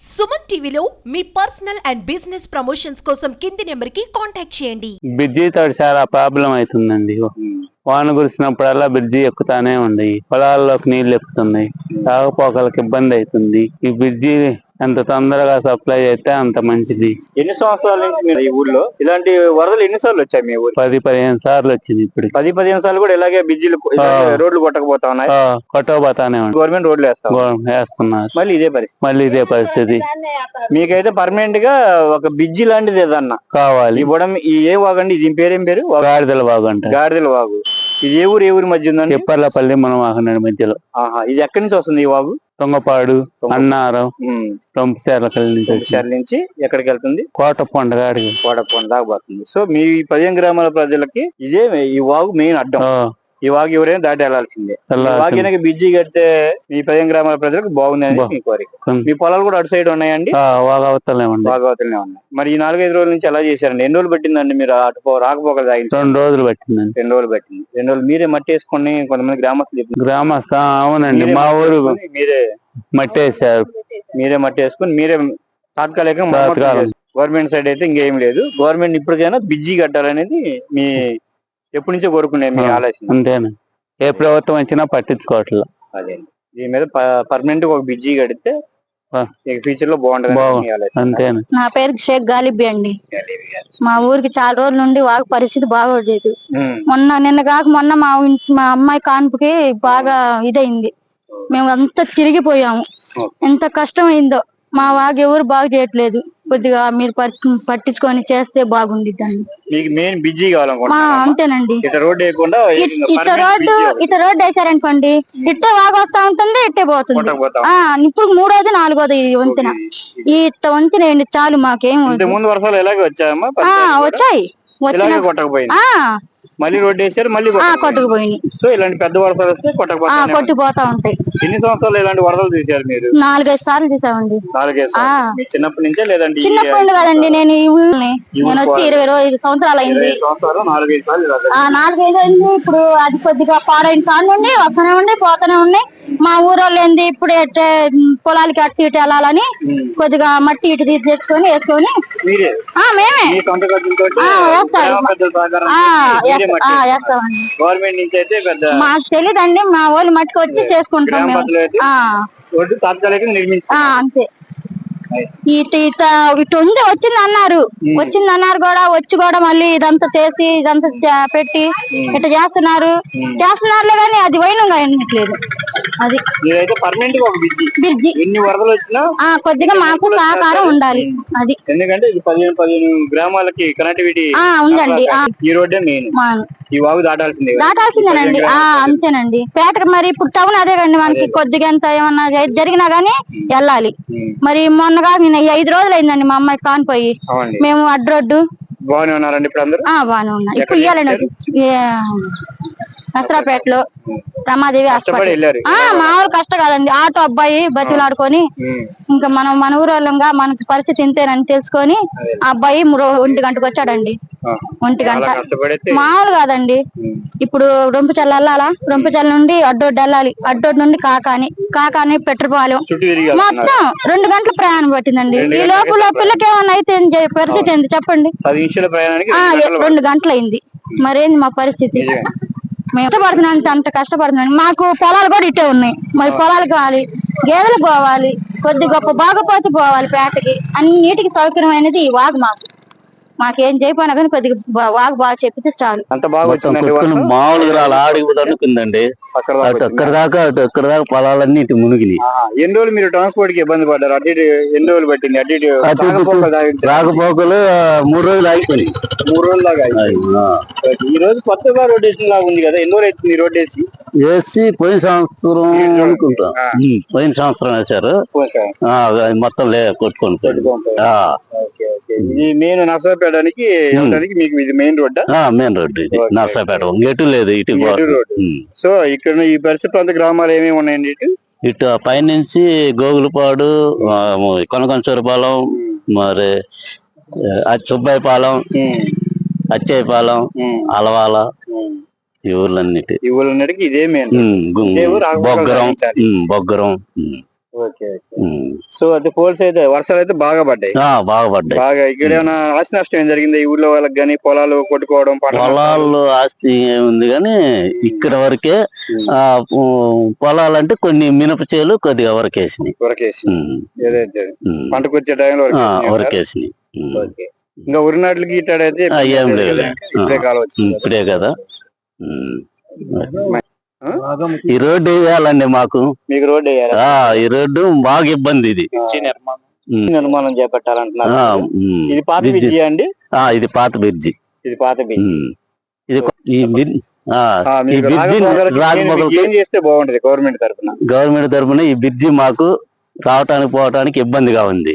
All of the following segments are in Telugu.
సుమన్ టీవీలో మీ పర్సనల్ అండ్ బిజినెస్ ప్రమోషన్స్ కోసం కింది నెంబర్కి కాంటాక్ట్ చేయండి. బ్రిడ్జి తోటి చాలా ప్రాబ్లం అవుతుందండి. వాన కురిసినప్పుడల్లా బ్రిడ్జి ఎక్కుతానే ఉంది, పొలాల్లోకి నీళ్లు ఎక్కుతున్నాయి, తాగపోకలకు ఇబ్బంది అవుతుంది. ఈ బ్రిడ్జి ఎంత తొందరగా సప్లై అయితే అంత మంచిది. ఎన్ని సంవత్సరాల నుంచి మీరు ఈ ఊర్లో ఇలాంటి వరదలు ఎన్నిసార్లు వచ్చాయి మీ ఊరు? 10-15 సార్లు వచ్చింది. ఇప్పుడు 10-15 సార్లు కూడా ఇలాగే బ్రిడ్జిలు రోడ్లు కొట్టకపోతా ఉన్నాయి, కొట్టకపోతానే ఉంది. గవర్నమెంట్ రోడ్లు వేస్తున్నారు, మళ్ళీ ఇదే పరిస్థితి. మీకైతే పర్మనెంట్ గా ఒక బ్రిడ్జి లాంటిది ఏదన్నా కావాలి ఇవ్వడం. ఈ ఏ వాగండి, దీని పేరేం పేరు? గాడిదల వాగు అంట. గాడిదల వాగు. ఇది ఏ ఊరు మధ్య ఉందండి? తిప్పర్లపల్లి మనం వాహనాల మధ్యలో. ఇది ఎక్కడి నుంచి వస్తుంది ఈ వాగు? తొంగపాడు, అన్నారం, నుంచి ఎక్కడికి వెళ్తుంది? కోటపొండ దాకా పోతుంది. సో మీ 15 గ్రామాల ప్రజలకి ఇదే ఈ వాగు మెయిన్ అడ్డం. ఈ వాగు ఎవరైనా దాటి వెళ్లాల్సిందే. వాగినకి బ్రిడ్జి కడితే మీ 15 గ్రామాల ప్రజలకు బాగుంది అని మీ కోరిక. మీ పొలాలు కూడా అటు సైడ్ ఉన్నాయండి? వాగవతలనే ఉన్నాయి. మరి ఈ 4-5 రోజుల నుంచి ఎలా చేశారండి? ఎన్ని రోజులు పట్టిందండి మీరు అటు రాకపోకలు తాగింది? 2 రోజులు పట్టిందండి. 2 రోజులు పట్టింది. 2 రోజులు మీరే మట్టి వేసుకుని కొంతమంది గ్రామస్థ అవునండి, మా ఊరు మీరే మట్టి వేసారు. మీరే మట్టి వేసుకుని మీరే తాత్కాలికంగా గవర్నమెంట్ సైడ్ అయితే ఇంకేం లేదు. గవర్నమెంట్ ఇప్పటికైనా బ్రిడ్జి కట్టాలనేది మీ ఎప్పటి నుంచో కోరుకునే మీ ఆలోచన? అంతేనా, ఏ ప్రభుత్వం వచ్చినా పట్టించుకోవట్లేదు. అదే దీని మీద పర్మనెంట్ ఒక బ్రిడ్జి కడితే ఫ్యూచర్ లో బాగుంటుంది. అంతేనా. నా పేరు షేక్ గాలిబి అండి. మా ఊరికి చాలా రోజుల నుండి వాగు పరిస్థితి బాగోలేదు. నిన్న కాక మొన్న మా అమ్మాయి కాన్పుకి బాగా ఇదైంది. మేము అంతా తిరిగిపోయాము. ఎంత కష్టం అయిందో. మా వాగు ఎవరు బాగు చేయట్లేదు. కొద్దిగా మీరు పట్టించుకొని చేస్తే బాగుండిద్దండి. అంతేనండి. ఇట రోడ్డు వేసారనుకోండి, ఇట్టే వాగు వస్తా ఉంటుంది, ఇట్టే పోతుంది. ఇప్పుడు 3వది 4వది వంతెన. ఈ వంతెన వేయండి చాలు, మాకేం వచ్చాయి. మళ్ళీ రోడ్డు వేసారు, మళ్ళీ కొట్టుకుపోయినాయి. సో ఇలాంటి పెద్ద వరదలు వస్తే కొట్టుకుపోతా ఉంటాయి. ఎన్ని సంవత్సరాలు ఇలాంటి వరదలు చూసారు మీరు? 4-5 సార్లు చూసామండి. 4-5 సార్లు. మీ చిన్నప్పటి నుంచే లేదండి? చిన్నప్పుడు కదండి. నేను ఈ ఊరిని వచ్చి 25 సంవత్సరాలు అయింది. 4-5 సార్లు. 4-5 అయింది. ఇప్పుడు అది కొద్దిగా పాడైన కాడ నుండి వస్తూనే ఉండి పోతూనే ఉన్నాయి. మా ఊరోళ్ళు ఏంది ఇప్పుడు పొలాలకి అటు ఇటు వెళ్ళాలని కొద్దిగా మట్టి ఇటు తెచ్చుకొని వేసుకొని మేమే గవర్నమెంట్ నుంచి అయితే మాకు తెలీదండి. మా వాళ్ళు మట్టికి వచ్చి చేసుకుంటాం అంతే. ఇటు ఉంది వచ్చిందన్నారు కూడా, వచ్చి కూడా మళ్ళీ ఇదంతా చేసి ఇదంతా పెట్టి ఇట్లా చేస్తున్నారులే కానీ అది వైనంగా ఎన్నట్లేదు. అది బ్రిడ్జి కొద్దిగా మాకు సహకారం ఉండాలి. అది ఎందుకంటే 15 గ్రామాలకి కనెక్టివిటీ ఉందండి. ఈ రోడ్డే మెయిన్. ఈ వాగు దాటాల్సిందేనండి. అంతేనండి. పేటకు మరి ఇప్పుడు టౌన్ అదే కండి. మనకి కొద్దిగా ఎంత ఏమన్నా జరిగినా గానీ వెళ్ళాలి. మరి మొన్నగా నేను 5 రోజులు అయిందండి మా అమ్మాయి కానిపోయి. మేము అడ్రోడ్డు బాగానే ఉన్నారండి ఇప్పుడు అందరూ? బాగానే ఉన్నా. ఇప్పుడు ఇవ్వాలండి నసరాపేటలో రమాదేవి హాస్పిటల్. మామూలు కష్టం కాదండి. ఆటో అబ్బాయి బతిలాడుకొని ఇంకా మనం మన ఊరోళ్ళంగా మనకి పరిస్థితి ఇంతేనని తెలుసుకొని ఆ అబ్బాయి 1 గంటకు వచ్చాడండి. 1 గంట మామూలు కాదండి. ఇప్పుడు రొంపిచల్ల వెళ్ళాలా, రొంపిచల్ల నుండి అడ్డోడ్డు వెళ్ళాలి, అడ్డోడ్డు నుండి కాకాని పెట్రపాలెం మొత్తం 2 గంటల ప్రయాణం పట్టిందండి. ఈ లోపల పిల్లకి ఏమన్నా అయితే పరిస్థితి ఏంది చెప్పండి? 2 గంటలు అయింది. మరేంది మా పరిస్థితి? మేము కష్టపడుతున్నాం, అంత కష్టపడుతున్నాం. మాకు పొలాలు కూడా ఇట్టే ఉన్నాయి. మరి పొలాలు కావాలి, గేదెలు పోవాలి, కొద్ది గొప్ప బాగపోతే పోవాలి పేటకి. అన్నిటికి సౌకర్యమైనది ఈ వాగు. మాకేం చేయపోయినా కానీ కొద్దిగా వాగు బాగా చెప్పితే చాలు. మామూలుగా ఆడిపోతుందండి. అక్కడ దాకా పొలాలన్నీ ఇటు మునిగినాయి. ఎన్ని రోజులు మీరు ట్రాన్స్పోర్ట్ కి ఇబ్బంది పడ్డారు? అటు ఎన్ని రోజులు పట్టింది? రాకపోకలు 3 రోజులు ఆగిపోయినాయి. 3 రోజులు దాకా. ఈ రోజు కొత్తగా రోడ్ వేసిన లాగా ఉంది కదా. ఎన్ని రోజులు అవుతుంది రోడ్ వేసి? పోయిన సంవత్సరం అనుకుంటా. పోయిన సంవత్సరం వేసారు. మొత్తం కొట్టుకొని మెయిన్ నర్సాపేటానికి మీకు ఇది మెయిన్ రోడ్? మెయిన్ రోడ్ ఇది నర్సాపేట. ఎటు లేదు ఇటు రోడ్. సో ఇక్కడ ఈ పరిస్థితి అంత గ్రామాలు ఏమేమి ఉన్నాయండి? ఇటు పైనుంచి గోగులపాడు, కొనకొంచూరుపాలెం, మరి సుబ్బాయిపాలెం, అచ్చయ్యపాలెం, అలవాల, ఈ ఊర్లన్నిటికి ఇదే మెయిన్. బొగ్గరం. ఓకే సో అంటే పోల్స్ అయితే వర్షాలు అయితే బాగా పడ్డాయి. బాగా పడ్డాయి. బాగా ఇక్కడ ఏమైనా ఆస్తి నష్టం ఏం జరిగింది ఈ ఊర్లో వాళ్ళకి గానీ? పొలాలు కొట్టుకోవడం, పొలాలు ఆస్తి ఏముంది కానీ ఇక్కడ వరకే. పొలాలంటే కొన్ని మినప చేలు కొద్దిగా వరకేసినాయి. పంటకు వచ్చే టైంలో వరకేసినాయి. ఇంకా ఉరి నాట్లకి ఇట్టాడైతే ఏం లేదు, ఇప్పుడే కాలం వచ్చింది. ఇప్పుడే కదా. ఈ రోడ్డు వేయాలండి మాకు. మీకు రోడ్డు వేయాలా? ఈ రోడ్డు బాగా ఇబ్బంది. ఇది నిర్మాణం చేపట్టాలంటున్నారు. ఇది పాత బ్రిడ్జి అండి? ఇది పాత బ్రిడ్జి. ఇది పాత బ్రిడ్జి. ఇది ఏం చేస్తే బాగుంటది గవర్నమెంట్ తరఫున? గవర్నమెంట్ తరఫున ఈ బ్రిడ్జి మాకు రావటానికి పోవటానికి ఇబ్బందిగా ఉంది.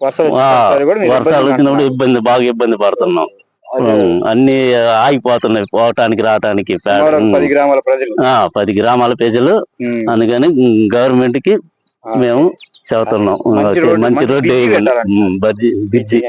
వర్షాలు వచ్చినప్పుడు బాగా ఇబ్బంది పడుతున్నాం. అన్ని ఆగిపోతున్నాయి పోవటానికి రావటానికి. 10 గ్రామాల ప్రజలు 10 గ్రామాల ప్రజలు. అందుకని గవర్నమెంట్ కి మేము చెబుతున్నాం మంచి రోడ్డు వేయగలం బ్రిడ్జి.